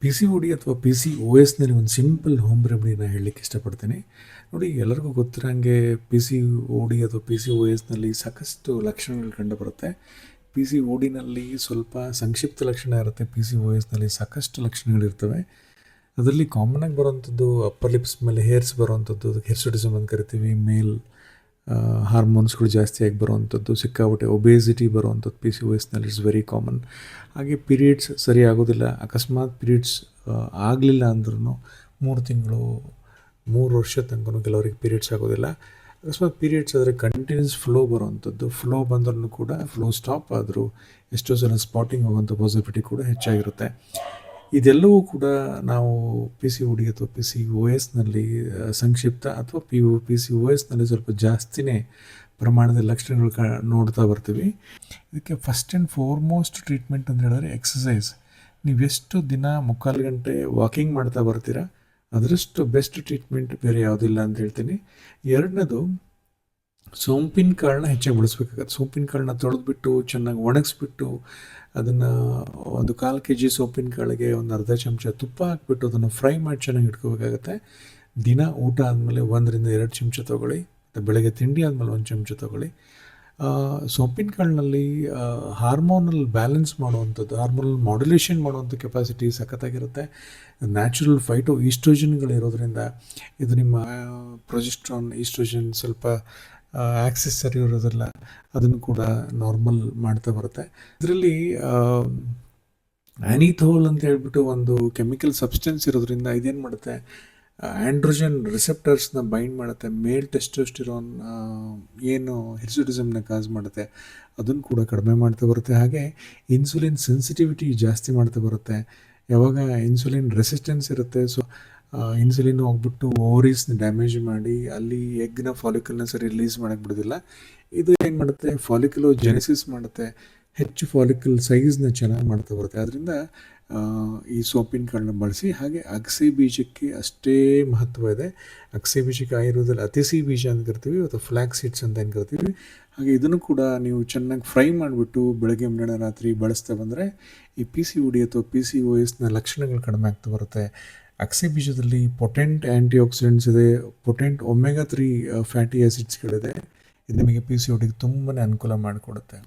P C O D ಅಥವಾ P C O ಎಸ್ನಲ್ಲಿ ಒಂದು simple home ರೆಮಿಡಿನ ಹೇಳಲಿಕ್ಕೆ ಇಷ್ಟಪಡ್ತೀನಿ. ನೋಡಿ, ಎಲ್ಲರಿಗೂ ಗೊತ್ತಿರೋಂಗೆ ಪಿ ಸಿ ಒ ಡಿ ಅಥವಾ ಪಿ ಸಿ ಒ ಎಸ್ನಲ್ಲಿ ಸಾಕಷ್ಟು ಲಕ್ಷಣಗಳು ಕಂಡುಬರುತ್ತೆ. ಪಿ ಸಿ ಒ ಡಿನಲ್ಲಿ ಸ್ವಲ್ಪ ಸಂಕ್ಷಿಪ್ತ ಲಕ್ಷಣ ಇರುತ್ತೆ, ಪಿ ಸಿ ಒ ಎಸ್ನಲ್ಲಿ ಸಾಕಷ್ಟು ಲಕ್ಷಣಗಳಿರ್ತವೆ. ಅದರಲ್ಲಿ ಕಾಮನಾಗಿ ಬರುವಂಥದ್ದು ಅಪ್ಪರ್ ಲಿಪ್ಸ್ ಮೇಲೆ ಹೇರ್ಸ್ ಬರುವಂಥದ್ದು, ಅದಕ್ಕೆ ಹಿರ್ಸುಟಿಸಮ್ ಅಂತ ಕರಿತೀವಿ. ಮೇಲ್ ಹಾರ್ಮೋನ್ಸ್ಗಳು ಜಾಸ್ತಿಯಾಗಿ ಬರುವಂಥದ್ದು, ಸಿಕ್ಕಾಪಟ್ಟೆ ಒಬೇಸಿಟಿ ಬರುವಂಥದ್ದು ಪಿ ಸಿ ಒ ಎಸ್ನಲ್ಲಿ ಇಟ್ಸ್ ವೆರಿ ಕಾಮನ್. ಹಾಗೆ ಪೀರಿಯಡ್ಸ್ ಸರಿ ಆಗೋದಿಲ್ಲ. ಅಕಸ್ಮಾತ್ ಪೀರಿಯಡ್ಸ್ ಆಗಲಿಲ್ಲ ಅಂದ್ರೂ 3 ತಿಂಗಳು 3 ವರ್ಷ ತನಕ ಕೆಲವರಿಗೆ ಪೀರಿಯಡ್ಸ್ ಆಗೋದಿಲ್ಲ. ಅಕಸ್ಮಾತ್ ಪೀರಿಯಡ್ಸ್ ಆದರೆ ಕಂಟಿನ್ಯೂಸ್ ಫ್ಲೋ ಬರುವಂಥದ್ದು, ಫ್ಲೋ ಬಂದ್ರೂ ಕೂಡ ಫ್ಲೋ ಸ್ಟಾಪ್ ಆದರೂ ಎಷ್ಟೋ ಸಲ ಸ್ಪಾಟಿಂಗ್ ಹೋಗುವಂಥ ಪಾಸಿಬಿಲಿಟಿ ಕೂಡ ಹೆಚ್ಚಾಗಿರುತ್ತೆ. ಇದೆಲ್ಲವೂ ಕೂಡ ನಾವು ಪಿ ಸಿ ಒ ಡಿ ಅಥವಾ ಪಿ ಸಿ ಒ ಎಸ್ನಲ್ಲಿ ಸಂಕ್ಷಿಪ್ತ ಅಥವಾ ಪಿ ಸಿ ಒ ಎಸ್ನಲ್ಲಿ ಸ್ವಲ್ಪ ಜಾಸ್ತಿನೇ ಪ್ರಮಾಣದ ಲಕ್ಷಣಗಳು ನೋಡ್ತಾ ಬರ್ತೀವಿ. ಇದಕ್ಕೆ ಫಸ್ಟ್ ಆ್ಯಂಡ್ ಫಾರ್ಮೋಸ್ಟ್ ಟ್ರೀಟ್ಮೆಂಟ್ ಅಂತ ಹೇಳಿದ್ರೆ ಎಕ್ಸಸೈಸ್. ನೀವೆಷ್ಟು ದಿನ 3/4 ಗಂಟೆ ವಾಕಿಂಗ್ ಮಾಡ್ತಾ ಬರ್ತೀರಾ, ಅದರಷ್ಟು ಬೆಸ್ಟ್ ಟ್ರೀಟ್ಮೆಂಟ್ ಬೇರೆ ಯಾವುದಿಲ್ಲ ಅಂತ ಹೇಳ್ತೀನಿ. ಎರಡನೇದು, ಸೋಂಪಿನ ಕಾಳನ್ನ ಹೆಚ್ಚಾಗಿ ಬಳಸಬೇಕಾಗತ್ತೆ. ಸೋಂಪಿನ ಕಾಳನ್ನ ತೊಳೆದ್ಬಿಟ್ಟು ಚೆನ್ನಾಗಿ ಒಣಗಿಸ್ಬಿಟ್ಟು ಅದನ್ನು ಒಂದು 1/4 kg ಸೋಂಪಿನ ಕಾಳಿಗೆ ಒಂದು ಅರ್ಧ ಚಮಚ ತುಪ್ಪ ಹಾಕ್ಬಿಟ್ಟು ಅದನ್ನು ಫ್ರೈ ಮಾಡಿ ಚೆನ್ನಾಗಿ ಇಟ್ಕೋಬೇಕಾಗತ್ತೆ. ದಿನ ಊಟ ಆದಮೇಲೆ 1 ರಿಂದ 2 ಚಮಚ ತೊಗೊಳ್ಳಿ, ಮತ್ತು ಬೆಳಗ್ಗೆ ತಿಂಡಿ ಆದಮೇಲೆ 1 ಚಮಚ ತೊಗೊಳ್ಳಿ. ಸೋಂಪಿನ ಕಾಳಿನಲ್ಲಿ ಹಾರ್ಮೋನಲ್ ಬ್ಯಾಲೆನ್ಸ್ ಮಾಡುವಂಥದ್ದು, ಹಾರ್ಮೋನಲ್ ಮಾಡ್ಯುಲೇಷನ್ ಮಾಡುವಂಥ ಕೆಪಾಸಿಟಿ ಸಖತ್ತಾಗಿರುತ್ತೆ. ನ್ಯಾಚುರಲ್ ಫೈಟೋ ಈಸ್ಟ್ರೋಜನ್ಗಳಿರೋದ್ರಿಂದ ಇದು ನಿಮ್ಮ ಪ್ರೊಜೆಸ್ಟ್ರಾನ್, ಈಸ್ಟ್ರೋಜನ್ ಸ್ವಲ್ಪ ಆಕ್ಸಿಸ್ ಸರಿ ಇರೋದಿಲ್ಲ, ಅದನ್ನು ಕೂಡ ನಾರ್ಮಲ್ ಮಾಡ್ತಾ ಬರುತ್ತೆ. ಇದರಲ್ಲಿ ಆ್ಯನಿಥೋಲ್ ಅಂತ ಹೇಳ್ಬಿಟ್ಟು ಒಂದು ಕೆಮಿಕಲ್ ಸಬ್ಸ್ಟೆನ್ಸ್ ಇರೋದ್ರಿಂದ ಇದೇನು ಮಾಡುತ್ತೆ, ಆ್ಯಂಡ್ರೋಜನ್ ರಿಸೆಪ್ಟರ್ಸ್ನ ಬೈಂಡ್ ಮಾಡುತ್ತೆ. ಮೇಲ್ ಟೆಸ್ಟೋಸ್ಟಿರೋನ್ ಏನು ಹಿರ್ಸುಟಿಸಮ್ನ ಕಾಸ್ ಮಾಡುತ್ತೆ ಅದನ್ನು ಕೂಡ ಕಡಿಮೆ ಮಾಡ್ತಾ ಬರುತ್ತೆ. ಹಾಗೆ ಇನ್ಸುಲಿನ್ ಸೆನ್ಸಿಟಿವಿಟಿ ಜಾಸ್ತಿ ಮಾಡ್ತಾ ಬರುತ್ತೆ. ಯಾವಾಗ ಇನ್ಸುಲಿನ್ ರೆಸಿಸ್ಟೆನ್ಸ್ ಇರುತ್ತೆ, ಸೊ ಇನ್ಸುಲಿನ್ ಹೋಗ್ಬಿಟ್ಟು ಓವರೀಸ್ನ ಡ್ಯಾಮೇಜ್ ಮಾಡಿ ಅಲ್ಲಿ ಎಗ್ನ ಫಾಲಿಕಲ್ನ ಸರಿ ರಿಲೀಸ್ ಮಾಡೋಕ್ಕೆ ಬಿಡೋದಿಲ್ಲ. ಇದು ಏನು ಮಾಡುತ್ತೆ, ಫಾಲಿಕ್ಯುಲೋ ಜೆನೆಸಿಸ್ ಮಾಡುತ್ತೆ, ಹೆಚ್ಚು ಫಾಲಿಕಲ್ ಸೈಜ್ನ ಚೆನ್ನಾಗಿ ಮಾಡ್ತಾ ಬರುತ್ತೆ. ಅದರಿಂದ ಈ ಸೋಂಪಿನ ಕಾಳನ್ನ ಬಳಸಿ. ಹಾಗೆ ಅಗಸೆ ಬೀಜಕ್ಕೆ ಅಷ್ಟೇ ಮಹತ್ವ ಇದೆ. ಅಗಸೆ ಬೀಜಕ್ಕೆ ಆಯುರ್ವೇದದಲ್ಲಿ ಅತಿಸಿ ಬೀಜ ಅಂತ ಕರಿತೀವಿ, ಅಥವಾ ಫ್ಲ್ಯಾಕ್ ಸೀಡ್ಸ್ ಅಂತ ಏನು ಕರಿತೀವಿ. ಹಾಗೆ ಇದನ್ನು ಕೂಡ ನೀವು ಚೆನ್ನಾಗಿ ಫ್ರೈ ಮಾಡಿಬಿಟ್ಟು ಬೆಳಗ್ಗೆ ಮಧ್ಯಾಹ್ನ ರಾತ್ರಿ ಬಳಸ್ತಾ ಬಂದರೆ ಈ ಪಿ ಸಿ ಒ ಡಿ ಅಥವಾ ಪಿ ಸಿ ಒ ಎಸ್ನ ಲಕ್ಷಣಗಳು ಕಡಿಮೆ ಆಗ್ತಾ ಬರುತ್ತೆ. ಅಗಸೆ ಬೀಜದಲ್ಲಿ ಪೊಟೆಂಟ್ ಆ್ಯಂಟಿ ಆಕ್ಸಿಡೆಂಟ್ಸ್ ಇದೆ, ಪೊಟೆಂಟ್ ಒಮೆಗಾ 3 ಫ್ಯಾಟಿ ಆ್ಯಸಿಡ್ಸ್ಗಳಿದೆ. ಇದು ನಿಮಗೆ ಪಿ ಸಿ ಒ ಡಿಗೆ ತುಂಬಾ ಅನುಕೂಲ ಮಾಡಿಕೊಡುತ್ತೆ.